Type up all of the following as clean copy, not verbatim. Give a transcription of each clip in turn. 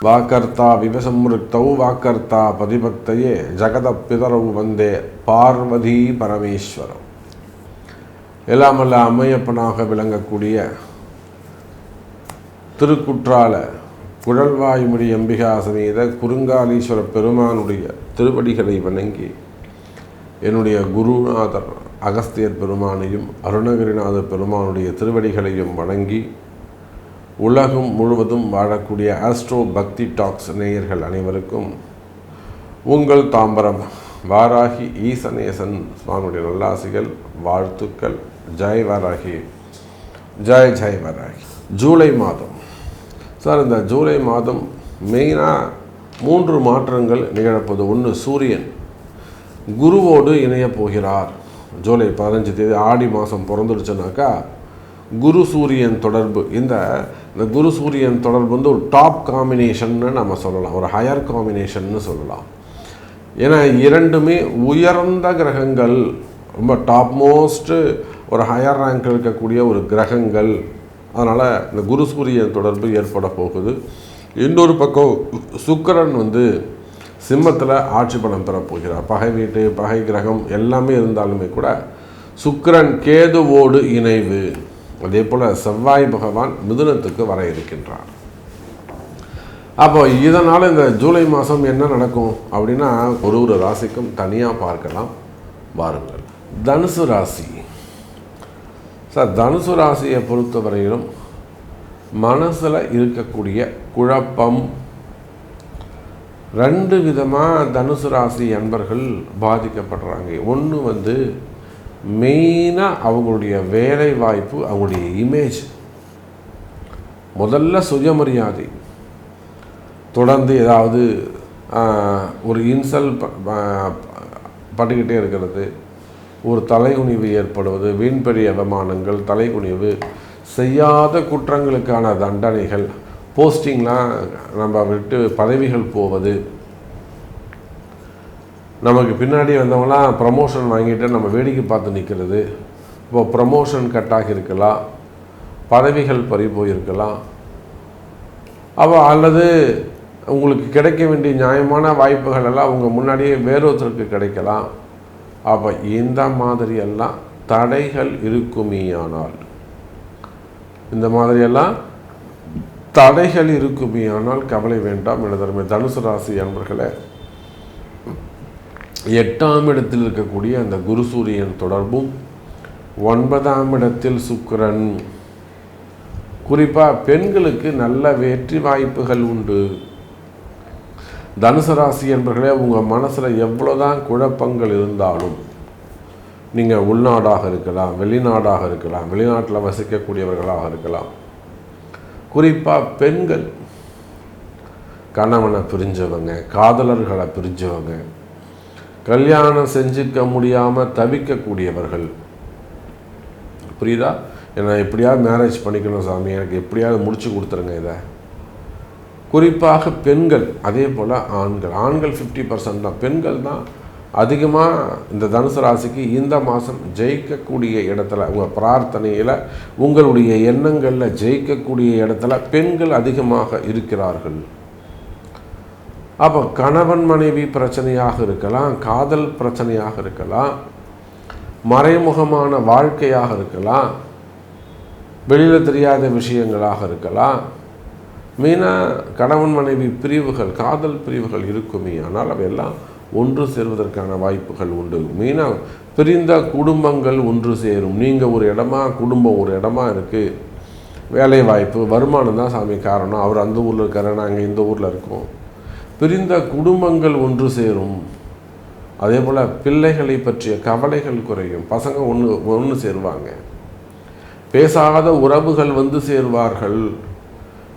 வாக்கர்த்தா விவசம்ருக்தௌ வாக்கர்த்தா பதிபக்தையே ஜகத பிதரவு வந்தே பார்வதி பரமேஸ்வரம். எல்லாமல்ல அம்மையப்பனாக விளங்கக்கூடிய திருக்குற்றால குழல்வாய்மொழி அம்பிகா சமேத குறுங்காலீஸ்வர பெருமானுடைய திருவடிகளை வணங்கி என்னுடைய குருநாதர் அகஸ்தியர் பெருமானையும் அருணகிரிநாதர் பெருமானுடைய திருவடிகளையும் வணங்கி உலகம் முழுவதும் வாழக்கூடிய ஆஸ்ட்ரோ பக்தி டாக்ஸ் நேயர்கள் அனைவருக்கும் உங்கள் தாம்பரம் வாராகி ஈசனேசன் சுவாமியுடைய நல்லாசிகள், வாழ்த்துக்கள். ஜெய் வாராகி, ஜெய் ஜெய் வாராகி. ஜூலை மாதம் சார், இந்த ஜூலை மாதம் மெயினாக 3 மாற்றங்கள் நிகழப்போது. ஒன்று, சூரியன் குருவோடு இணையப் போகிறார். ஜூலை 15 தேதி ஆடி மாதம் பிறந்துடுச்சுனாக்கா குரு சூரியன் தொடர்பு. இந்த குரு சூரியன் தொடர்பு வந்து ஒரு டாப் காம்பினேஷன்னு நம்ம சொல்லலாம், ஒரு ஹையர் காம்பினேஷன்னு சொல்லலாம். ஏன்னா இரண்டுமே உயர்ந்த கிரகங்கள், ரொம்ப டாப் மோஸ்ட்டு ஒரு ஹையர் ரேங்க் இருக்கக்கூடிய ஒரு கிரகங்கள். அதனால் இந்த குரு சூரியன் தொடர்பு ஏற்பட போகுது. இன்னொரு பக்கம் சுக்கிரன் வந்து சிம்மத்தில் ஆட்சி பலம் பெறப்போகிறார். பகை வீட்டு பகை கிரகம் எல்லாமே இருந்தாலுமே கூட சுக்கிரன் கேதுவோடு இணைவு. அதே போல் செவ்வாய் பகவான் மிதுனத்துக்கு வர இருக்கின்றார். அப்போ இதனால் இந்த ஜூலை மாதம் என்ன நடக்கும் அப்படின்னா ஒரு ராசிக்கும் தனியாக பார்க்கலாம் வாருங்கள். தனுசு ராசி சார், தனுசு ராசியை பொறுத்தவரையிலும் மனசில் இருக்கக்கூடிய குழப்பம் 2 விதமாக தனுசு ராசி அன்பர்கள் பாதிக்கப்படுறாங்க. ஒன்று வந்து மெயினாக அவங்களுடைய வேலை வாய்ப்பு, அவங்களுடைய இமேஜ். முதல்ல சுயமரியாதை, தொடர்ந்து ஏதாவது ஒரு இன்சல் பண்ணிக்கிட்டே இருக்கிறது, ஒரு தலைகுனிவு ஏற்படுவது, வீண்பெரிய அவமானங்கள், தலைகுனிவு, செய்யாத குற்றங்களுக்கான தண்டனைகள், போஸ்டிங்லாம் நம்ம விட்டு பதவிகள் போவது, நமக்கு பின்னாடி வந்தவங்களாம் ப்ரமோஷன் வாங்கிட்டு நம்ம வேடிக்கை பார்த்து நிற்கிறது. இப்போ ப்ரமோஷன் கட்டாகி இருக்கலாம், பதவிகள் பறி போயிருக்கலாம், அப்போ அல்லது உங்களுக்கு கிடைக்க வேண்டிய நியாயமான வாய்ப்புகள் எல்லாம் உங்கள் முன்னாடியே வேறொருத்தருக்கு கிடைக்கலாம். அப்போ இந்த மாதிரியெல்லாம் தடைகள் இருக்குமேயானால், இந்த மாதிரியெல்லாம் தடைகள் இருக்குமேயானால் கவலை வேண்டாம். எனதருமை தனுசு ராசி அன்பர்களே, 8ஆம் இடத்தில் இருக்கக்கூடிய அந்த குரு சூரியன் தொடர்பும் 9ஆம் இடத்தில் சுக்கிரன், குறிப்பாக பெண்களுக்கு நல்ல வெற்றி வாய்ப்புகள் உண்டு. தனுசு ராசி என்பர்களே, உங்கள் மனசில் எவ்வளோதான் குழப்பங்கள் இருந்தாலும், நீங்கள் உள்நாடாக இருக்கலாம், வெளிநாடாக இருக்கலாம், வெளிநாட்டில் வசிக்கக்கூடியவர்களாக இருக்கலாம், குறிப்பாக பெண்கள் கணவனை பிரிஞ்சவங்க, காதலர்களை பிரிஞ்சவங்க, கல்யாணம் செஞ்சுக்க முடியாமல் தவிக்கக்கூடியவர்கள், புரியுதா? ஏன்னா எப்படியாவது மேரேஜ் பண்ணிக்கணும் சாமி, எனக்கு எப்படியாவது முடிச்சு கொடுத்துருங்க இதை. குறிப்பாக பெண்கள், அதே போல் ஆண்கள் 50% தான். பெண்கள் தான் அதிகமாக இந்த தனுசு ராசிக்கு இந்த மாதம் ஜெயிக்கக்கூடிய இடத்துல, உங்கள் பிரார்த்தனையில், உங்களுடைய எண்ணங்களில் ஜெயிக்கக்கூடிய இடத்துல பெண்கள் அதிகமாக இருக்கிறார்கள். அப்போ கணவன் மனைவி பிரச்சனையாக இருக்கலாம், காதல் பிரச்சனையாக இருக்கலாம், மறைமுகமான வாழ்க்கையாக இருக்கலாம், வெளியில் தெரியாத விஷயங்களாக இருக்கலாம். மெயினாக கணவன் மனைவி பிரிவுகள், காதல் பிரிவுகள் இருக்குமே, ஆனால் அவையெல்லாம் ஒன்று சேர்வதற்கான வாய்ப்புகள் உண்டு. மெயினாக பிரிந்த குடும்பங்கள் ஒன்று சேரும். நீங்கள் ஒரு இடமா, குடும்பம் ஒரு இடமா இருக்குது. வேலை வாய்ப்பு, வருமானம் தான் சாமி காரணம். அவர் அந்த ஊரில் இருக்காரு, நாங்கள் இந்த ஊரில் இருக்கோம். பிரிந்த குடும்பங்கள் ஒன்று சேரும். அதே போல் பிள்ளைகளை பற்றிய கவலைகள் குறையும். பசங்க ஒன்று சேருவாங்க. பேசாத உறவுகள் வந்து சேருவார்கள்.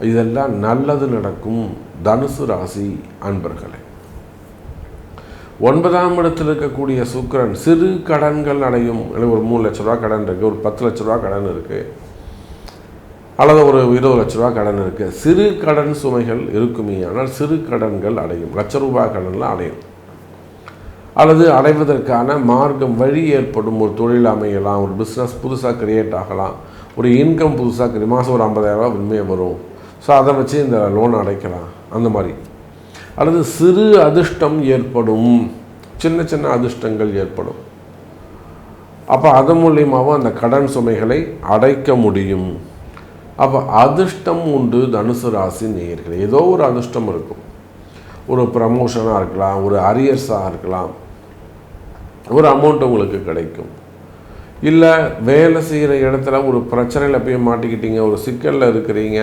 இதெல்லாம் நல்லது நடக்கும் தனுசு ராசி அன்பர்களே. 9ஆம் இடத்தில் இருக்கக்கூடிய சுக்கிரன் சிறு கடன்கள் அடையும். ஒரு 3 லட்ச ரூபா கடன் இருக்குது, ஒரு 10 லட்ச ரூபா கடன் இருக்குது, அல்லது ஒரு 20 லட்ச ரூபா கடன் இருக்குது. சிறு கடன் சுமைகள் இருக்குமே, ஆனால் சிறு கடன்கள் அடையும். லட்ச ரூபாய் கடன்லாம் அடையும். அல்லது அடைவதற்கான மார்க்கம், வழி ஏற்படும். ஒரு தொழில் அமையலாம், ஒரு பிஸ்னஸ் புதுசாக கிரியேட் ஆகலாம், ஒரு இன்கம் புதுசாக மாதம் ஒரு 50,000 ரூபா உண்மையாக வரும். ஸோ அதை வச்சு இந்த லோன் அடைக்கலாம். அந்த மாதிரி. அல்லது சிறு அதிர்ஷ்டம் ஏற்படும், சின்ன சின்ன அதிர்ஷ்டங்கள் ஏற்படும். அப்போ அதன் மூலியமாகவும் அந்த கடன் சுமைகளை அடைக்க முடியும். அப்போ அதிர்ஷ்டம் உண்டு தனுசு ராசி நேயர்களே. ஏதோ ஒரு அதிர்ஷ்டம் இருக்கும். ஒரு ப்ரமோஷனாக இருக்கலாம், ஒரு அரியர்ஸாக இருக்கலாம், ஒரு அமௌண்ட் உங்களுக்கு கிடைக்கும். இல்லை வேலை செய்கிற இடத்துல ஒரு பிரச்சனையில் போய் மாட்டிக்கிட்டீங்க, ஒரு சிக்கலில் இருக்கிறீங்க,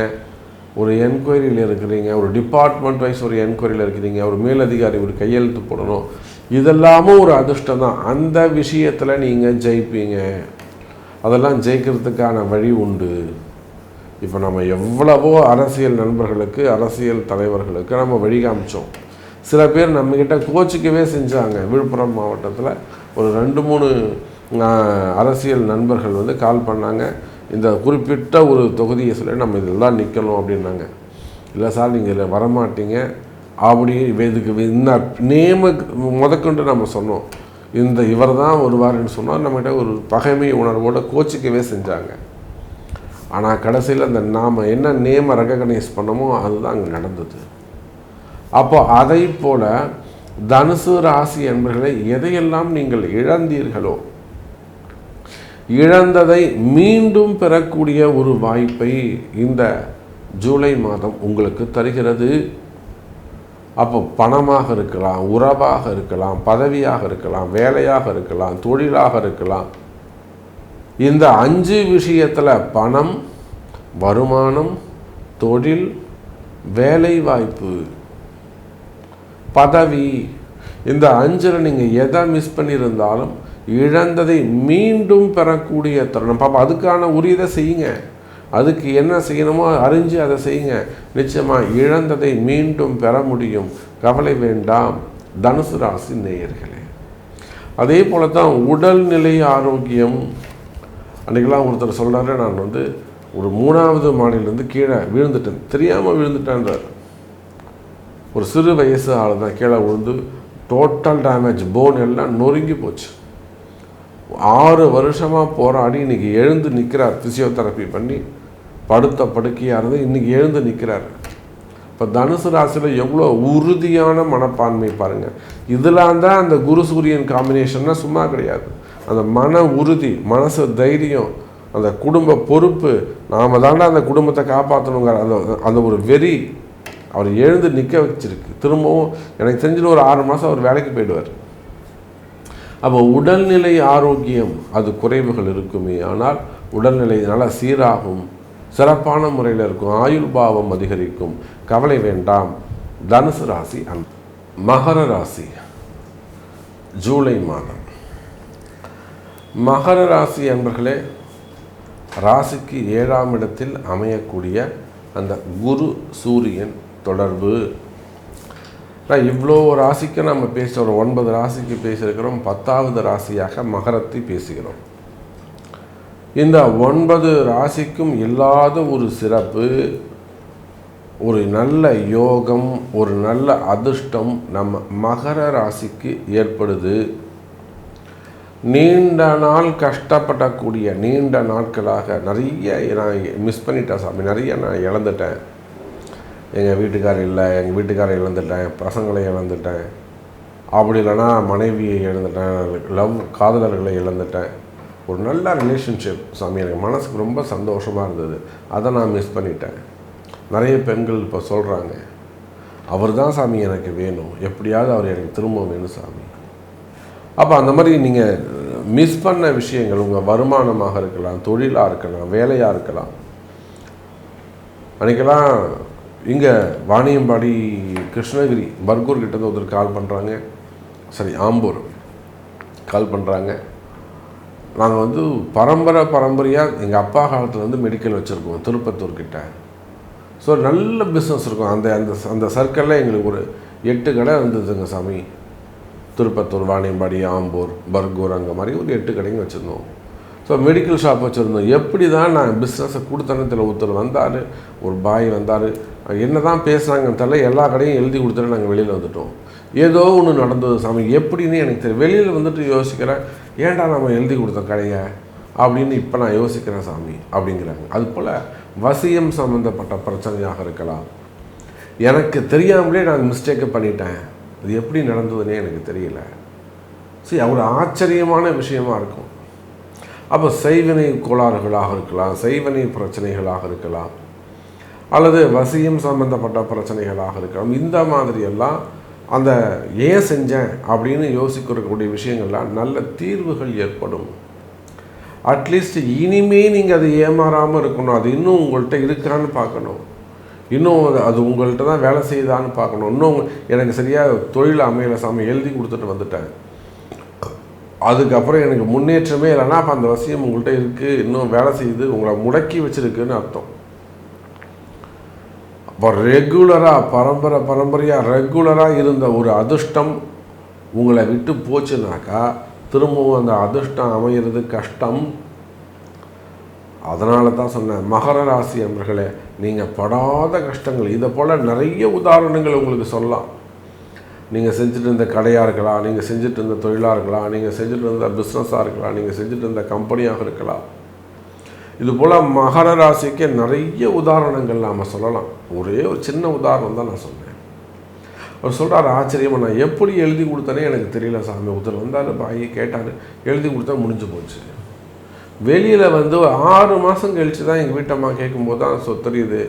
ஒரு என்கொயரியில் இருக்கிறீங்க, ஒரு டிபார்ட்மெண்ட் வைஸ் ஒரு என்கொயரியில் இருக்கிறீங்க, ஒரு மேலதிகாரி ஒரு கையெழுத்து போடணும், இதெல்லாமும் ஒரு அதிர்ஷ்டம் தான். அந்த விஷயத்தில் நீங்கள் ஜெயிப்பீங்க. அதெல்லாம் ஜெயிக்கிறதுக்கான வழி உண்டு. இப்போ நம்ம எவ்வளவோ அரசியல் நண்பர்களுக்கு, அரசியல் தலைவர்களுக்கு நம்ம வழி காமிச்சோம். சில பேர் நம்மக்கிட்ட கோச்சிக்கவே செஞ்சாங்க. விழுப்புரம் மாவட்டத்தில் ஒரு 2-3 அரசியல் நண்பர்கள் வந்து கால் பண்ணாங்க. இந்த குறிப்பிட்ட ஒரு தொகுதியை சொல்லி நம்ம இதெல்லாம் நிற்கணும் அப்படின்னாங்க. இல்லை சார் நீங்கள் இதில் வரமாட்டீங்க அப்படி இதுக்கு இந்த நேம முதற்கொண்டு நம்ம சொன்னோம். இவர் தான் வருவார்னு சொன்னால் நம்மகிட்ட ஒரு பகைமை உணர்வோடு கோச்சிக்கவே செஞ்சாங்க. ஆனால் கடைசியில் அந்த நாம் என்ன நேமை ரெகக்னைஸ் பண்ணமோ அதுதான் அங்கே நடந்தது. அப்போ அதை போல் தனுசு ராசி என்பவர்களை எதையெல்லாம் நீங்கள் இழந்தீர்களோ, இழந்ததை மீண்டும் பெறக்கூடிய ஒரு வாய்ப்பை இந்த ஜூலை மாதம் உங்களுக்கு தருகிறது. அப்போ பணமாக இருக்கலாம், உறவாக இருக்கலாம், பதவியாக இருக்கலாம், வேலையாக இருக்கலாம், தொழிலாக இருக்கலாம். இந்த 5 விஷயத்தில் பணம், வருமானம், தொழில், வேலை வாய்ப்பு, பதவி, இந்த 5ல் நீங்கள் எதை மிஸ் பண்ணியிருந்தாலும் இழந்ததை மீண்டும் பெறக்கூடிய தருணம். பாப்பா அதுக்கான உரியதை செய்யுங்க. அதுக்கு என்ன செய்யணுமோ அறிஞ்சு அதை செய்யுங்க. நிச்சயமாக இழந்ததை மீண்டும் பெற முடியும். கவலை வேண்டாம் தனுசு ராசி நேயர்களே. அதே போல தான் உடல்நிலை ஆரோக்கியம். அன்றைக்கெல்லாம் ஒருத்தர் சொல்கிறாரு, நான் வந்து ஒரு 3வது மாடியிலேருந்து கீழே விழுந்துட்டேன், தெரியாமல் விழுந்துட்டேன்றார். ஒரு சிறு வயசு ஆள் தான் கீழே விழுந்து டோட்டல் டேமேஜ், போன் எல்லாம் நொறுங்கி போச்சு. 6 வருஷமாக போராடி இன்றைக்கி எழுந்து நிற்கிறார். ஃபிசியோதெரப்பி பண்ணி படுத்த படுக்கையாக இருந்து இன்றைக்கி எழுந்து நிற்கிறார். இப்போ தனுசு ராசியில் எவ்வளோ உறுதியான மனப்பான்மை பாருங்கள். இதெல்லாம் தான் அந்த குரு சூரியன் காம்பினேஷன்னா சும்மா கிடையாது. அந்த மன உறுதி, மனசு தைரியம், அந்த குடும்ப பொறுப்பு, நாம் தாண்டா அந்த குடும்பத்தை காப்பாற்றணுங்கிற அந்த ஒரு வெறி அவர் எழுந்து நிற்க வச்சிருக்கு. திரும்பவும் எனக்கு தெரிஞ்சுட்டு ஒரு 6 மாதம் அவர் வேலைக்கு போயிடுவார். அப்போ உடல்நிலை ஆரோக்கியம் அது குறைவுகள் இருக்குமே, ஆனால் உடல்நிலை நல்லா சீராகும், சிறப்பான முறையில் இருக்கும், ஆயுள் பாவம் அதிகரிக்கும். கவலை வேண்டாம் தனுசு ராசி. மகர ராசி ஜூலை மாதம். மகர ராசி என்பர்களே, ராசிக்கு 7ஆம் இடத்தில் அமையக்கூடிய அந்த குரு சூரியன் தொடர்பு. இவ்வளோ ராசிக்கு நம்ம பேசுகிறோம், 9 ராசிக்கு பேசியிருக்கிறோம், 10வது ராசியாக மகரத்தை பேசுகிறோம். இந்த 9 ராசிக்கும் இல்லாத ஒரு சிறப்பு, ஒரு நல்ல யோகம், ஒரு நல்ல அதிர்ஷ்டம் நம்ம மகர ராசிக்கு ஏற்படுது. நீண்ட நாள் கஷ்டப்படக்கூடிய, நீண்ட நாட்களாக நிறைய நான் மிஸ் பண்ணிட்டேன் சாமி, நிறைய நான் இழந்துட்டேன். எங்கள் வீட்டுக்காரர் இல்லை, எங்கள் வீட்டுக்காரை இழந்துட்டேன், பசங்களை இழந்துட்டேன், அப்படி இல்லைனா மனைவியை இழந்துட்டேன், காதலர்களை இழந்துட்டேன். ஒரு நல்ல ரிலேஷன்ஷிப் சாமி, எனக்கு மனசுக்கு ரொம்ப சந்தோஷமாக இருந்தது, அதை நான் மிஸ் பண்ணிட்டேன். நிறைய பெண்கள் இப்போ சொல்கிறாங்க, அவர் தான் சாமி எனக்கு வேணும், எப்படியாவது அவர் எனக்கு திரும்ப வேணும் சாமி. அப்போ அந்த மாதிரி நீங்கள் மிஸ் பண்ண விஷயங்கள் உங்கள் வருமானமாக இருக்கலாம், தொழிலாக இருக்கலாம், வேலையாக இருக்கலாம். அன்றைக்கெல்லாம் இங்கே வாணியம்பாடி கிருஷ்ணகிரி பர்கூர் கிட்டேருந்து ஒருத்தர் கால் பண்ணுறாங்க, சரி ஆம்பூர் கால் பண்ணுறாங்க. நாங்கள் வந்து பரம்பரையாக எங்கள் அப்பா காலத்தில் வந்து மெடிக்கல் வச்சுருக்கோம் திருப்பத்தூர்கிட்ட. ஸோ நல்ல பிஸ்னஸ் இருக்கும். அந்த அந்த அந்த சர்க்கிளில் எங்களுக்கு ஒரு 8 கடை இருந்ததுங்க சாமி. திருப்பத்தூர், வாணியம்பாடி, ஆம்பூர், பர்கூர், அங்கே மாதிரி ஒரு 8 கடைங்க வச்சுருந்தோம். ஸோ மெடிக்கல் ஷாப் வச்சுருந்தோம். எப்படி தான் நான் பிஸ்னஸை கொடுத்தனத்தில் ஒருத்தர் வந்தார், ஒரு பாய் வந்தார், என்ன தான் பேசுகிறாங்கன்னு தெரியல, எல்லா கடையும் எழுதி கொடுத்துட்டு நாங்கள் வெளியில் வந்துவிட்டோம். ஏதோ ஒன்று நடந்தது சாமி, எப்படின்னு எனக்கு தெரியும். வெளியில் வந்துட்டு யோசிக்கிறேன், ஏன்டா நம்ம எழுதி கொடுத்தோம் கடையை அப்படின்னு இப்போ நான் யோசிக்கிறேன் சாமி அப்படிங்கிறாங்க. அதுபோல் வசியம் சம்மந்தப்பட்ட பிரச்சனையாக இருக்கலாம், எனக்கு தெரியாமலே நான் மிஸ்டேக்கை பண்ணிட்டேன், அது எப்படி நடந்ததுன்னே எனக்கு தெரியல. சரி, ஒரு ஆச்சரியமான விஷயமா இருக்கும். அப்போ செய்வினை கோளாறுகளாக இருக்கலாம், செய்வினை பிரச்சனைகளாக இருக்கலாம், அல்லது வசியம் சம்பந்தப்பட்ட பிரச்சனைகளாக இருக்கலாம். இந்த மாதிரியெல்லாம் அந்த ஏன் செஞ்சேன் அப்படின்னு யோசிக்கக்கூடிய விஷயங்கள்லாம் நல்ல தீர்வுகள் ஏற்படும். அட்லீஸ்ட் இனிமே நீங்கள் அது ஏமாறாமல் இருக்கணும். அது இன்னும் உங்கள்கிட்ட இருக்கான்னு பார்க்கணும், இன்னும் அது உங்கள்கிட்ட தான் வேலை செய்யுதான்னு பார்க்கணும். இன்னும் எனக்கு சரியாக தொழில் அமையலை சாமி, எழுதி கொடுத்துட்டு வந்துட்டேன், அதுக்கப்புறம் எனக்கு முன்னேற்றமே இல்லைன்னா அப்போ அந்த வசியம் உங்கள்கிட்ட இருக்குது, இன்னும் வேலை செய்யுது, உங்களை முடக்கி வச்சுருக்குன்னு அர்த்தம். அப்போ ரெகுலராக பரம்பரையாக ரெகுலராக இருந்த ஒரு அதிர்ஷ்டம் உங்களை விட்டு போச்சுனாக்கா திரும்பவும் அந்த அதிர்ஷ்டம் அமைகிறது கஷ்டம். அதனால தான் சொன்னேன், மகர ராசி அன்பர்களே, நீங்கள் படாத கஷ்டங்கள் இதை போல் நிறைய உதாரணங்கள் உங்களுக்கு சொல்லலாம். நீங்கள் செஞ்சுட்டு இருந்த கடையாக இருக்கலாம், நீங்கள் செஞ்சுட்டு இருந்த தொழிலாக இருக்கலாம், நீங்கள் செஞ்சுட்டு இருந்த பிஸ்னஸாக இருக்கலாம், நீங்கள் செஞ்சுட்டு இருந்த கம்பெனியாக இருக்கலாம். இதுபோல் மகர ராசிக்கு நிறைய உதாரணங்கள் நாம் சொல்லலாம். ஒரே ஒரு சின்ன உதாரணம் தான் நான் சொன்னேன். அவர் சொல்கிறார், ஆச்சரியமாக நான் எப்படி எழுதி கொடுத்தனே எனக்கு தெரியல சாமி. ஒருத்தர் வந்தார், பாய் கேட்டார், எழுதி கொடுத்தா முடிஞ்சு போச்சு. வெளியில் 6 மாதம் கழித்து தான் எங்கள் வீட்டம்மா கேட்கும்போது தான் தெரியுது,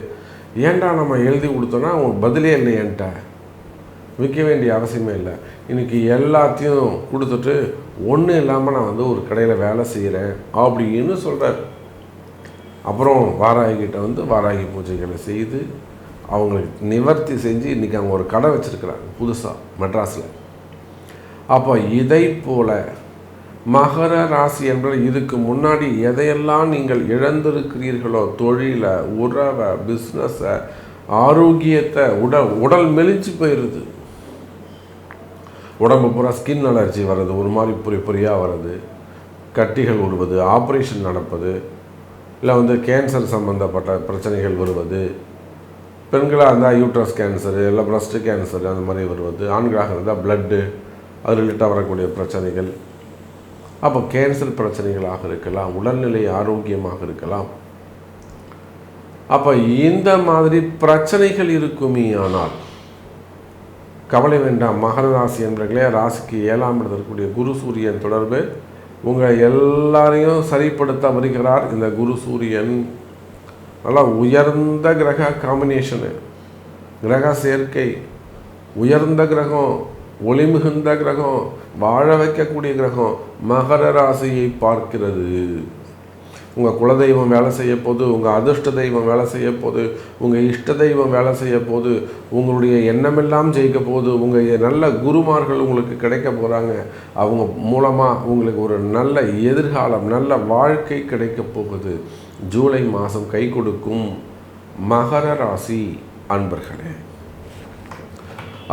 ஏன்டா நம்ம எழுதி கொடுத்தோன்னா உங்களுக்கு பதிலே இல்லை, என்கிட்ட விற்க வேண்டிய அவசியமே இல்லை, இன்றைக்கி எல்லாத்தையும் கொடுத்துட்டு ஒன்றும் இல்லாமல் நான் ஒரு கடையில் வேலை செய்கிறேன் அப்படின்னு சொல்கிறார். அப்புறம் வாராகிக்கிட்ட வாராகி பூஜைகளை செய்து அவங்களுக்கு நிவர்த்தி செஞ்சு இன்றைக்கி அவங்க ஒரு கடை வச்சுருக்கிறாங்க புதுசாக மெட்ராஸில். அப்போ இதை போல் மகர ராசி என்பது இதுக்கு முன்னாடி எதையெல்லாம் நீங்கள் இழந்திருக்கிறீர்களோ, தொழிலை, உறவை, பிஸ்னஸை, ஆரோக்கியத்தை, உடல் மெலிஞ்சு போயிடுது, உடம்பு பூரா ஸ்கின் அலர்ஜி வர்றது, ஒரு மாதிரி பொறியாக வர்றது, கட்டிகள் உருவது, ஆப்ரேஷன் நடப்பது, இல்லை கேன்சர் சம்மந்தப்பட்ட பிரச்சனைகள் வருவது, பெண்களாக இருந்தால் யூட்ரஸ் கேன்சரு, இல்லை பிரஸ்ட்டு கேன்சரு அந்த மாதிரி வருவது, ஆண்களாக இருந்தால் பிளட்டு அது ரிலேட்டாக வரக்கூடிய பிரச்சனைகள். அப்போ கேன்சர் பிரச்சனைகளாக இருக்கலாம், உடல்நிலை ஆரோக்கியமாக இருக்கலாம். அப்போ இந்த மாதிரி பிரச்சனைகள் இருக்குமே ஆனால் கவலை வேண்டாம். மகர ராசி என்பர்களே, ராசிக்கு 7ஆம் இடத்தில் இருக்கக்கூடிய குரு சூரியன் தொடர்பு உங்கள் எல்லாரையும் சரிப்படுத்த வருகிறார். இந்த குரு சூரியன் நல்லா உயர்ந்த கிரக காம்பினேஷனு, கிரக சேர்க்கை, உயர்ந்த கிரகம், ஒளி மிகுந்த கிரகம், வாழ வைக்கக்கூடிய கிரகம் மகர ராசியை பார்க்கிறது. உங்கள் குலதெய்வம் வேலை செய்ய போது, உங்கள் அதிர்ஷ்ட தெய்வம் வேலை செய்ய போது, உங்கள் இஷ்ட தெய்வம் வேலை செய்ய போது, உங்களுடைய எண்ணமெல்லாம் ஜெயிக்க போது, உங்கள் நல்ல குருமார்கள் உங்களுக்கு கிடைக்க போகிறாங்க. அவங்க மூலமாக உங்களுக்கு ஒரு நல்ல எதிர்காலம், நல்ல வாழ்க்கை கிடைக்க போகுது. ஜூலை மாதம் கை கொடுக்கும் மகர ராசி அன்பர்களே.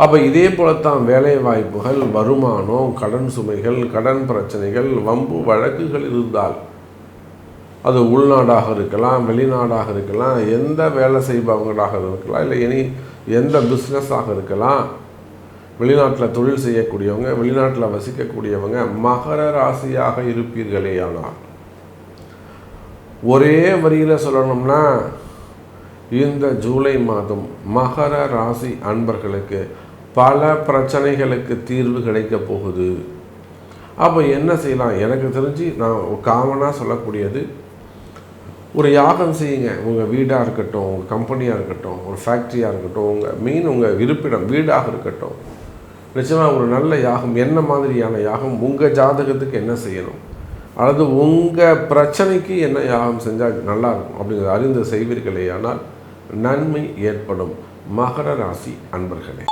அப்போ இதே போலத்தான் வேலை வாய்ப்புகள், வருமானம், கடன் சுமைகள், கடன் பிரச்சனைகள், வம்பு வழக்குகள் இருந்தால் அது உள்நாடாக இருக்கலாம், வெளிநாடாக இருக்கலாம், எந்த வேலை செய்பவங்களாக இருக்கலாம், இல்லை எந்த பிஸ்னஸாக இருக்கலாம், வெளிநாட்டில் தொழில் செய்யக்கூடியவங்க, வெளிநாட்டில் வசிக்கக்கூடியவங்க மகர ராசியாக இருப்பீர்களே. ஆனால் ஒரே வரியில் சொல்லணும்னா இந்த ஜூலை மாதம் மகர ராசி அன்பர்களுக்கு பல பிரச்சனைகளுக்கு தீர்வு கிடைக்க போகுது. அப்போ என்ன செய்யலாம்? எனக்கு தெரிஞ்சு நான் காமனாக சொல்லக்கூடியது, ஒரு யாகம் செய்யுங்க. உங்கள் வீடாக இருக்கட்டும், உங்கள் கம்பெனியாக இருக்கட்டும், ஒரு ஃபேக்ட்ரியாக இருக்கட்டும், உங்கள் இருப்பிடம் வீடாக இருக்கட்டும், நிச்சயமாக ஒரு நல்ல யாகம். என்ன மாதிரியான யாகம்? உங்கள் ஜாதகத்துக்கு என்ன செய்யணும், அல்லது உங்கள் பிரச்சனைக்கு என்ன யாகம் செஞ்சால் நல்லாயிருக்கும் அப்படிங்கிறத அறிந்து செய்வீர்களே ஆனால் நன்மை ஏற்படும். மகர ராசி அன்பர்களே.